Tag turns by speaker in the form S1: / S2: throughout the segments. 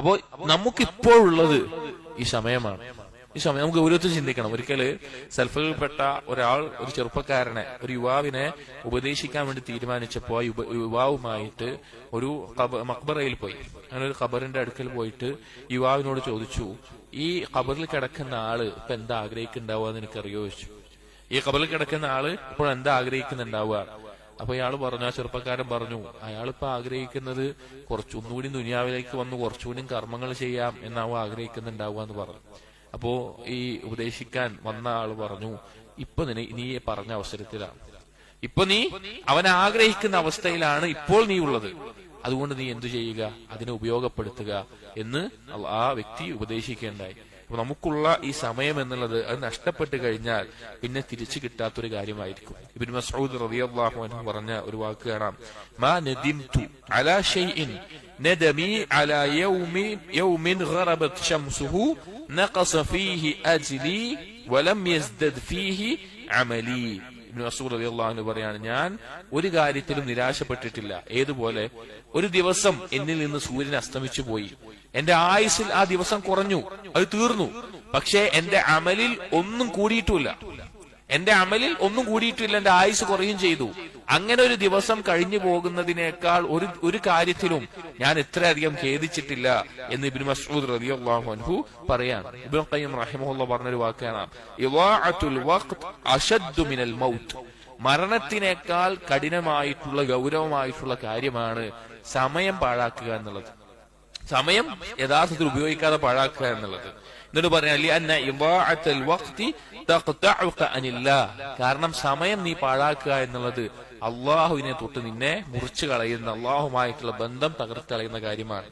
S1: അപ്പോ നമുക്കിപ്പോഴുള്ളത് ഈ സമയമാണ്. ഈ സമയം നമുക്ക് ഓരോരുത്തരും ചിന്തിക്കണം. ഒരിക്കല് സൽഫിൽപ്പെട്ട ഒരാൾ ഒരു ചെറുപ്പക്കാരനെ, ഒരു യുവാവിനെ ഉപദേശിക്കാൻ വേണ്ടി തീരുമാനിച്ചപ്പോ ആ യുവാവുമായിട്ട് ഒരു മക്ബറയിൽ പോയി. അങ്ങനെ ഒരു ഖബറിന്റെ അടുക്കൽ പോയിട്ട് യുവാവിനോട് ചോദിച്ചു, ഈ ഖബറിൽ കിടക്കുന്ന ആള് ഇപ്പൊ എന്താ ആഗ്രഹിക്കുന്നുണ്ടാവുക എന്ന് എനിക്കറിയോ ചോദിച്ചു. ഈ ഖബറിൽ കിടക്കുന്ന ആള് ഇപ്പോൾ എന്താ ആഗ്രഹിക്കുന്നുണ്ടാവുക? അപ്പൊ ഇയാൾ പറഞ്ഞു, ആ ചെറുപ്പക്കാരൻ പറഞ്ഞു, അയാളിപ്പോ ആഗ്രഹിക്കുന്നത് ഒന്നുകൂടി ദുനിയാവിലേക്ക് വന്ന് കുറച്ചുകൂടി കർമ്മങ്ങൾ ചെയ്യാം എന്നാവും ആഗ്രഹിക്കുന്നുണ്ടാവുക എന്ന് പറഞ്ഞു. അപ്പോ ഈ ഉപദേശിക്കാൻ വന്ന ആള് പറഞ്ഞു, ഇപ്പൊ നീ പറഞ്ഞ അവസരത്തിലാണ്, ഇപ്പൊ നീ അവൻ ആഗ്രഹിക്കുന്ന അവസ്ഥയിലാണ് ഇപ്പോൾ നീ ഉള്ളത്. അതുകൊണ്ട് നീ എന്തു ചെയ്യുക, അതിനെ ഉപയോഗപ്പെടുത്തുക എന്ന് ആ വ്യക്തി ഉപദേശിക്കേണ്ടായി. അപ്പൊ നമുക്കുള്ള ഈ സമയം എന്നുള്ളത് അത് നഷ്ടപ്പെട്ടു കഴിഞ്ഞാൽ പിന്നെ തിരിച്ചു കിട്ടാത്തൊരു കാര്യമായിരിക്കും. ഇബ്നു മസ്ഊദ് റളിയല്ലാഹു അൻഹു പറഞ്ഞ ഒരു വാക്ക് കാണാം, മാ നദിംതു അലാ ഷൈഇൻ നദമി അലാ യൗമിൻ ഗറബത് ശംസുഹു നഖസ ഫീഹി അജ്ലി വലം യസ്ദദ് ഫീഹി അമലി. ഇബ്നു മസ്ഊദ് റളിയല്ലാഹു അൻഹു പറയാണ്, ഞാൻ ഒരു കാര്യത്തിലും നിരാശപ്പെട്ടിട്ടില്ല. ഏതുപോലെ ഒരു ദിവസം എന്നിൽ നിന്ന് സൂര്യൻ അസ്തമിച്ചു പോയി, എന്റെ ആയുസ്സിൽ ആ ദിവസം കുറഞ്ഞു, അത് തീർന്നു. പക്ഷേ എന്റെ അമലിൽ ഒന്നും കൂടിയിട്ടില്ല, എന്റെ ആയുസ് കുറയും ചെയ്തു. അങ്ങനെ ഒരു ദിവസം കഴിഞ്ഞു പോകുന്നതിനേക്കാൾ ഒരു കാര്യത്തിലും ഞാൻ ഇത്രയധികം ഖേദിച്ചിട്ടില്ല എന്ന് ഇബ്നു മസ്ഊദ് റളിയല്ലാഹു അൻഹു പറയാണ്. ഇബ്നു ഖയ്യിം റഹിമഹുല്ലാഹ് പറഞ്ഞൊരു വാക്കാണ്, ഇളാഅത്തുൽ വഖ്ത് അശദ്ദു മിനൽ മൗത്ത്. മരണത്തിനേക്കാൾ കഠിനമായിട്ടുള്ള ഗൗരവമായിട്ടുള്ള കാര്യമാണ് സമയം പാഴാക്കുക എന്നുള്ളത്. സമയം യഥാർത്ഥത്തിൽ ഉപയോഗിക്കാതെ പാഴാക്കുക എന്നുള്ളത്. എന്നിട്ട് പറയാൻ, കാരണം സമയം നീ പാഴാക്കുക എന്നുള്ളത് അള്ളാഹുവിനെ തൊട്ട് നിന്നെ മുറിച്ചു കളയുന്ന, അള്ളാഹുമായിട്ടുള്ള ബന്ധം തകർത്ത് കളയുന്ന കാര്യമാണ്.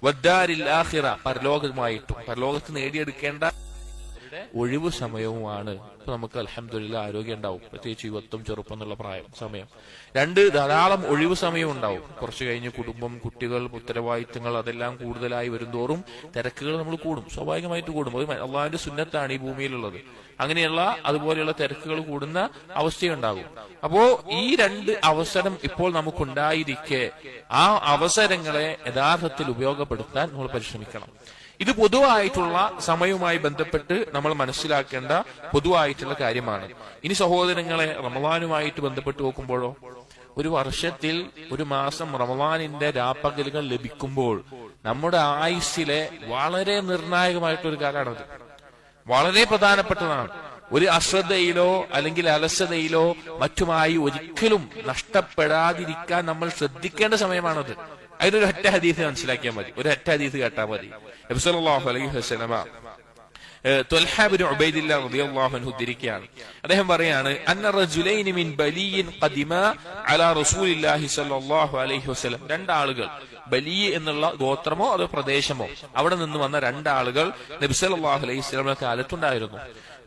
S1: വദ്ദാരിൽ ആഖിറ, പരലോകത്ത് നേടിയെടുക്കേണ്ട ഒഴിവ് സമയവുമാണ്. ഇപ്പൊ നമുക്ക് അൽഹംദുലില്ലാ ആരോഗ്യം ഉണ്ടാവും, പ്രത്യേകിച്ച് യുവത്വം, ചെറുപ്പം എന്നുള്ള സമയം. രണ്ട്, ധാരാളം ഒഴിവ് സമയം ഉണ്ടാവും. കുറച്ചു കഴിഞ്ഞ് കുടുംബം, കുട്ടികൾ, ഉത്തരവാദിത്തങ്ങൾ അതെല്ലാം കൂടുതലായി വരുന്തോറും തിരക്കുകൾ നമ്മൾ കൂടും, സ്വാഭാവികമായിട്ട് കൂടും. അത് അള്ളാഹുവിന്റെ സുന്നത്താണ് ഈ ഭൂമിയിലുള്ളത്. അങ്ങനെയുള്ള അതുപോലെയുള്ള തിരക്കുകൾ കൂടുന്ന അവസ്ഥയുണ്ടാകും. അപ്പോ ഈ രണ്ട് അവസരം ഇപ്പോൾ നമുക്കുണ്ടായിരിക്കെ ആ അവസരങ്ങളെ യഥാർത്ഥത്തിൽ ഉപയോഗപ്പെടുത്താൻ നമ്മൾ പരിശ്രമിക്കണം. ഇത് പൊതുവായിട്ടുള്ള സമയവുമായി ബന്ധപ്പെട്ട് നമ്മൾ മനസ്സിലാക്കേണ്ട പൊതുവായിട്ടുള്ള കാര്യമാണ്. ഇനി സഹോദരങ്ങളെ, റമളാനുമായിട്ട് ബന്ധപ്പെട്ട് നോക്കുമ്പോഴോ, ഒരു വർഷത്തിൽ ഒരു മാസം റമളാനിന്റെ രാപ്പകലുകൾ ലഭിക്കുമ്പോൾ നമ്മുടെ ആയുസ്സിലെ വളരെ നിർണായകമായിട്ടൊരു കാലമാണത്. വളരെ പ്രധാനപ്പെട്ടതാണ്. ഒരു അശ്രദ്ധയിലോ അല്ലെങ്കിൽ അലസതയിലോ മറ്റുമായി ഒരിക്കലും നഷ്ടപ്പെടാതിരിക്കാൻ നമ്മൾ ശ്രദ്ധിക്കേണ്ട സമയമാണത്. അതിനൊരു ഒറ്റ ഹദീസ് മനസ്സിലാക്കിയാൽ മതി, ഒരു ഒറ്റ ഹദീസ് കേട്ടാൽ മതി. നബി സല്ലല്ലാഹു അലൈഹി വസല്ലമ ത്വൽഹ ഇബ്നു ഉബൈദില്ലാഹ് റളിയല്ലാഹു അൻഹു ഉദ്ധരിക്കുകയാണ്. അദ്ദേഹം പറയാണ്, അന്ന റജുലൈനി മിൻ ബലിയിൻ ഖദിമാ അലാ റസൂലില്ലാഹി സ്വല്ലല്ലാഹു അലൈഹി വസല്ലം. രണ്ടാളുകൾ, ബലി എന്നുള്ള ഗോത്രമോ അതോ പ്രദേശമോ, അവിടെ നിന്ന് വന്ന രണ്ടാളുകൾ നബി സല്ലല്ലാഹു അലൈഹി വസല്ലമയുടെ കാലത്തുണ്ടായിരുന്നു.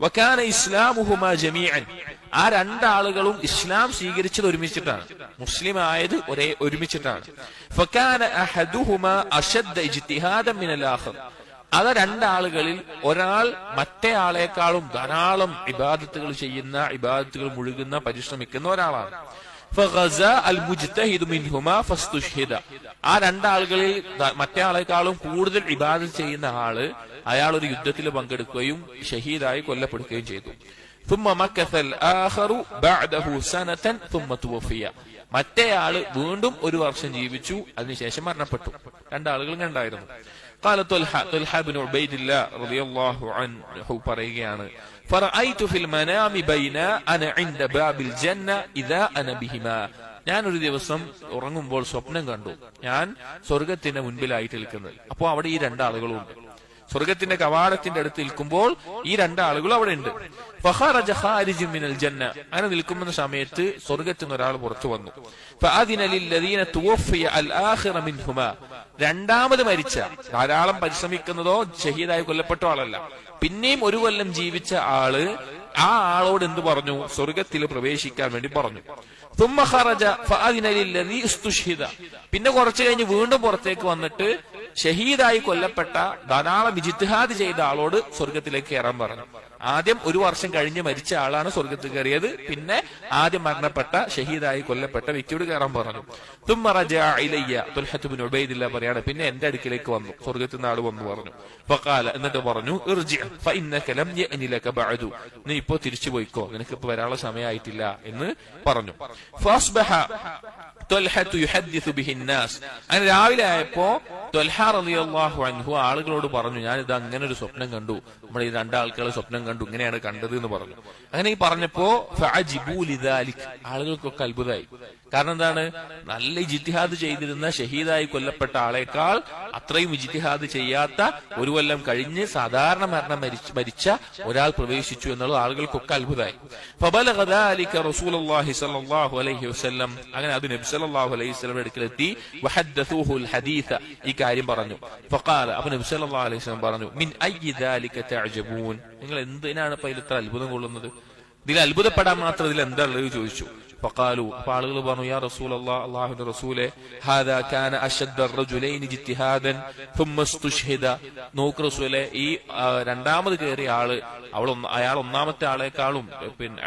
S1: വകാന ഇസ്ലാമുഹുമാ ജമീഅൻ. ആ രണ്ടാളുകളും ഇസ്ലാം സ്വീകരിച്ചത് ഒരുമിച്ചിട്ടാണ്, മുസ്ലിം ആയത് ഒരുമിച്ചിട്ടാണ്. ഫകാന അഹദുഹുമാ അശദ്ദ ഇജ്തിഹാദൻ മിനൽ ആഖർ. അത് രണ്ടാളുകളിൽ ഒരാൾ മറ്റേ ആളെക്കാളും ധാരാളം ഇബാദത്തുകൾ ചെയ്യുന്ന, ഇബാദത്തുകൾ മുഴുകുന്ന, പരിശ്രമിക്കുന്ന ഒരാളാണ്. ഫഗസാ അൽ മുജ്തഹിദു മിൻഹുമാ ഫസ്തുഷ്ഹിദ. ആ രണ്ടാളുകളിൽ മറ്റേ ആളെക്കാളും കൂടുതൽ ഇബാദത്ത് ചെയ്യുന്ന അയാൾ ഒരു യുദ്ധത്തിൽ പങ്കെടുക്കുകയും ഷഹീദായി കൊല്ലപ്പെടുകയും ചെയ്തു. ثم مكث الآخر بعده سنة ثم توفي. മറ്റേ ആള് വീണ്ടും ഒരു വർഷം ജീവിച്ചു, അതിനുശേഷം മരണപ്പെട്ടു. രണ്ടാളുകൾ ഉണ്ടായിരുന്നു. قال طلحة بن عبيد الله رضي الله عنه പറയുകയാണ്, فرأيت في المنام بين أنا عند باب الجنة إذا أنا بهما. ഞാൻ ഒരു ദിവസം ഉറങ്ങുമ്പോൾ സ്വപ്നം കണ്ടു, ഞാൻ സ്വർഗത്തിന്റെ മുൻപിലായിട്ട് നിൽക്കുന്നത്. അപ്പോ അവിടെ ഈ രണ്ടാളുകളുണ്ട്. സ്വർഗത്തിന്റെ കവാടത്തിന്റെ അടുത്ത് നിൽക്കുമ്പോൾ ഈ രണ്ടാളുകൾ അവിടെ ഉണ്ട്. ഫഖറജ ഖാരിജുൻ മിനൽ ജന്ന. അങ്ങനെ നിൽക്കുന്ന സമയത്ത് സ്വർഗത്തിൽ നിന്ന് ഒരാൾ പുറത്തു വന്നു. ഫഅദിന ലില്ലദീന തുവഫിയ അൽ ആഖിറ മിൻഹുമാ. രണ്ടാമത് മരിച്ച, ധാരാളം പരിശ്രമിക്കുന്നതോ ഷഹീദായി കൊല്ലപ്പെട്ട ആളല്ല, പിന്നെയും ഒരു കൊല്ലം ജീവിച്ച ആള് ആ ആളോട് എന്ത് പറഞ്ഞു? സ്വർഗത്തിൽ പ്രവേശിക്കാൻ വേണ്ടി പറഞ്ഞു. തുമ്മ ഖറജ ഫഅദിന ലില്ലദീ ഇസ്തുഷ്ഹിദ. പിന്നെ കുറച്ചു കഴിഞ്ഞ് വീണ്ടും പുറത്തേക്ക് വന്നിട്ട് ഷഹീദായി കൊല്ലപ്പെട്ട, ധാരാളം ഇജ്തിഹാദ് ചെയ്ത ആളോട് സ്വർഗത്തിലേക്ക് കയറാൻ പറഞ്ഞു. ആദ്യം 1 വർഷം കഴിഞ്ഞ് മരിച്ച ആളാണ് സ്വർഗത്തിൽ കയറിയത്. പിന്നെ ആദ്യം മരണപ്പെട്ട ഷഹീദായി കൊല്ലപ്പെട്ട വ്യക്തിയോട് കയറാൻ പറഞ്ഞു. തുമ്മ റജഅ ഇലയ്യ, തുൽഹത്ത് ഇബ്നു ഉബൈദില്ലാഹ് പറയാണ്, പിന്നെ എന്റെ അടുക്കിലേക്ക് വന്നു, സ്വർഗത്തിൽ നിന്ന് ആള് വന്നു പറഞ്ഞു. ഫഖാല, എന്നിട്ട് പറഞ്ഞു, ഇർജി ഫഇന്നക ലം യഅനി ലക ബഅദു, നീ ഇപ്പോ തിരിച്ചു പോയിക്കോ, നിനക്ക് ഇപ്പോ വരാനുള്ള സമയമായിട്ടില്ല എന്ന് പറഞ്ഞു. ഫഅസ്ബഹ ത്വൽഹത്തു യുഹദ്ദിസു ബിഹിന്നാസ്, അങ്ങനെ രാവിലെ ആയപ്പോ ത്വൽഹ റളിയല്ലാഹു അൻഹു ആളുകളോട് പറഞ്ഞു, ഞാൻ ഇത് അങ്ങനെ ഒരു സ്വപ്നം കണ്ടു, നമ്മുടെ ഈ 2 ആൾക്കാർ സ്വപ്നം കണ്ടു, ഇങ്ങനെയാണ് കണ്ടത് എന്ന് പറഞ്ഞു. അങ്ങനെ ഈ പറഞ്ഞപ്പോ ഫഅജിബു ലിദാലിക്, ആളുകൾക്കൊക്കെ അത്ഭുതമായി. കാരണം എന്താണ്, നല്ല ഇജ്തിഹാദ് ചെയ്തിരുന്ന ഷഹീദായി കൊല്ലപ്പെട്ട ആളെക്കാൾ അത്രയും ഇജ്തിഹാദ് ചെയ്യാത്ത 1 കൊല്ലം കഴിഞ്ഞ് സാധാരണ മരണം മരിച്ച ഒരാൾ പ്രവേശിച്ചു എന്നുള്ളത് ആളുകൾക്കൊക്കെ അത്ഭുതമായി. ഫബലഗ ദാലിക റസൂലുള്ളാഹി സ്വല്ലല്ലാഹു അലൈഹി വസല്ലം, അങ്ങനെ അത് നബി സല്ലല്ലാഹു അലൈഹി വസല്ലം അടുക്കലെത്തി. വഹദ്ദസൂഹുൽ ഹദീസ, ഈ കാര്യം പറഞ്ഞു. ഫഖാല, അപ്പോൾ നബി സല്ലല്ലാഹു അലൈഹി വസല്ലം പറഞ്ഞു, മിൻ അയ്യി ദാലിക തഅജബൂൻ, നിങ്ങൾ എന്തിനാണ് ഇപ്പൊ ഇതിൽ ഇത്ര അത്ഭുതം കൊള്ളുന്നത്, ഇതിൽ അത്ഭുതപ്പെടാൻ മാത്രം ഇതിൽ എന്താ ഉള്ളത് ചോദിച്ചു. ഫഖാലു, അപ്പോൾ ആളുകൾ പറഞ്ഞു, യാ റസൂലല്ലാഹ്, അല്ലാഹുവിന്റെ റസൂലേ, ഹാദാ കാന അശദ്ദ റജുലൈനി ഇജ്തിഹാദൻ തുമ്മ ഇസ്തുശ്ഹിദ, നോക്ക് റസൂലേ, ഈ രണ്ടാമത് കയറിയ ആള് അയാൾ ഒന്നാമത്തെ ആളെക്കാളും പിന്നെ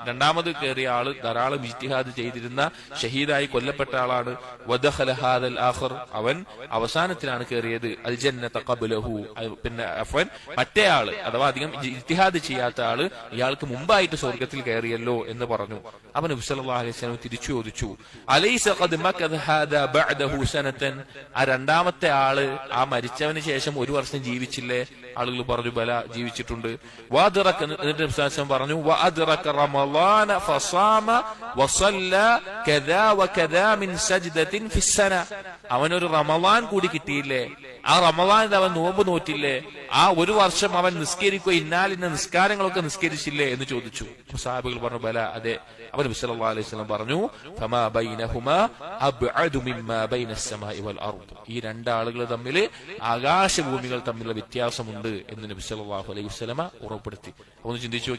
S1: രണ്ടാമത് കയറിയ ആള് ധാരാളം ഇജ്തിഹാദ് ചെയ്തിരുന്ന ഷഹീദായി കൊല്ലപ്പെട്ട ആളാണ്. വദഖല ഹാദൽ ആഖർ, അവൻ അവസാനത്തിലാണ് കയറിയത്. അൽ ജന്നത ഖബ്ലഹു, പിന്നെ മറ്റേ ആള് അഥവാ അധികം ഇജ്തിഹാദ് ചെയ്യാത്ത ആള് ഇയാൾക്ക് മുമ്പായിട്ട് സ്വർഗത്തിൽ കയറിയല്ലോ എന്ന് പറഞ്ഞു. അവൻ നബി സല്ലല്ലാഹു അലൈഹി വസല്ലം തിരിച്ചു ചോദിച്ചു, അലൈസ ഖദ് മകദ ഹാദാ ബഅദഹു സനതൻ, ആ രണ്ടാമത്തെ ആള് ആ മരിച്ചവന് ശേഷം 1 വർഷം ജീവിച്ചില്ലേ? ആളുകൾ പറഞ്ഞു, ബല, ജീവിച്ചിട്ടുണ്ട്. വഅദ്റക, എന്നിട്ട് നബി സല്ലല്ലാഹു അലൈഹി വസല്ലം പറഞ്ഞു, വഅദ്റക റമളാന ഫസാമ വസല്ല കദാ വകദാ മിൻ സജ്ദത്തിൻ ഫിസ്സന, അവനൊരു റമളാൻ കൂടി കിട്ടിയില്ലേ, ആ റമളാനിൽ അവൻ നോമ്പ് നോറ്റില്ലേ, ആ 1 വർഷം അവൻ നിസ്കരിക്കുക ഇന്നാലിന്ന നിസ്കാരങ്ങളൊക്കെ നിസ്കരിച്ചില്ലേ എന്ന് ചോദിച്ചു. സഹാബികൾ പറഞ്ഞു, ബല, അതെ. അപ്പോൾ നബി സല്ലല്ലാഹു അലൈഹി വസല്ലം പറഞ്ഞു, ഫമാ ബൈനഹുമാ അബ്അദു മിമ്മാ ബൈനസ് സമാഇ വൽ അർദ്, ഈ 2 ആളുകൾ തമ്മിൽ ആകാശഭൂമികൾ തമ്മിലുള്ള വ്യത്യാസമുണ്ട് എന്ന് നബി സല്ലല്ലാഹു അലൈഹി വസല്ലം ഉറപ്പെടുത്തി. അപ്പോൾ ചിന്തിച്ചു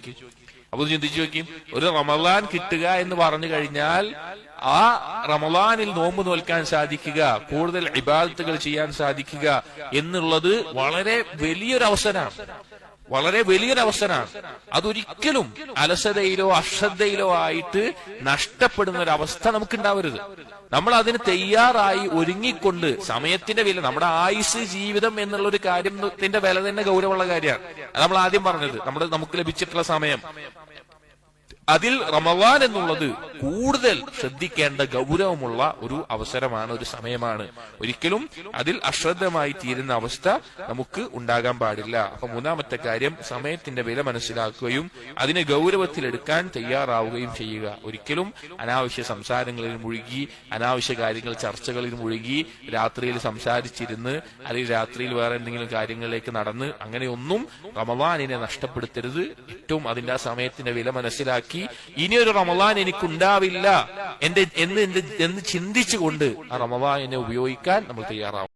S1: നോക്കി, ഒരു റമളാൻ കിട്ടുക എന്ന് പറഞ്ഞു കഴിഞ്ഞാൽ ആ റമളാനിൽ നോമ്പ് നോൽക്കാൻ സാധിക്കുക, കൂടുതൽ ഇബാദത്തുകൾ ചെയ്യാൻ സാധിക്കുക എന്നുള്ളത് വളരെ വലിയൊരു അവസരമാണ്. അതൊരിക്കലും അലസതയിലോ അശ്രദ്ധയിലോ ആയിട്ട് നഷ്ടപ്പെടുന്ന ഒരു അവസ്ഥ നമുക്കുണ്ടാവരുത്. നമ്മൾ അതിന് തയ്യാറായി ഒരുങ്ങിക്കൊണ്ട്, സമയത്തിന്റെ വില, നമ്മുടെ ആയുസ് ജീവിതം എന്നുള്ള ഒരു കാര്യത്തിന്റെ വില തന്നെ ഗൗരവമുള്ള കാര്യമാണ്. അത് നമ്മൾ ആദ്യം പറഞ്ഞത്, നമുക്ക് ലഭിച്ചിട്ടുള്ള സമയം, അതിൽ റമളാൻ എന്നുള്ളത് കൂടുതൽ ശ്രദ്ധിക്കേണ്ട ഗൗരവമുള്ള ഒരു അവസരമാണ്, ഒരു സമയമാണ്. ഒരിക്കലും അതിൽ അശ്രദ്ധമായി തീരുന്ന അവസ്ഥ നമുക്ക് ഉണ്ടാകാൻ പാടില്ല. അപ്പൊ 3-ാമത്തെ കാര്യം, സമയത്തിന്റെ വില മനസ്സിലാക്കുകയും അതിനെ ഗൗരവത്തിലെടുക്കാൻ തയ്യാറാവുകയും ചെയ്യുക. ഒരിക്കലും അനാവശ്യ സംസാരങ്ങളിൽ മുഴുകി, അനാവശ്യ കാര്യങ്ങൾ ചർച്ചകളിൽ മുഴുകി, രാത്രിയിൽ സംസാരിച്ചിരുന്ന് അല്ലെങ്കിൽ രാത്രിയിൽ വേറെ എന്തെങ്കിലും കാര്യങ്ങളിലേക്ക് നടന്ന് അങ്ങനെയൊന്നും റമളാനിനെ നഷ്ടപ്പെടുത്തരുത്. ഏറ്റവും അതിന്റെ ആ സമയത്തിന്റെ വില മനസ്സിലാക്കി ഇനിയൊരു റമളാൻ എനിക്കുണ്ടാവില്ല എന്ന് ചിന്തിച്ചുകൊണ്ട് ആ റമളാനിനെ ഉപയോഗിക്കാൻ നമ്മൾ തയ്യാറാവും.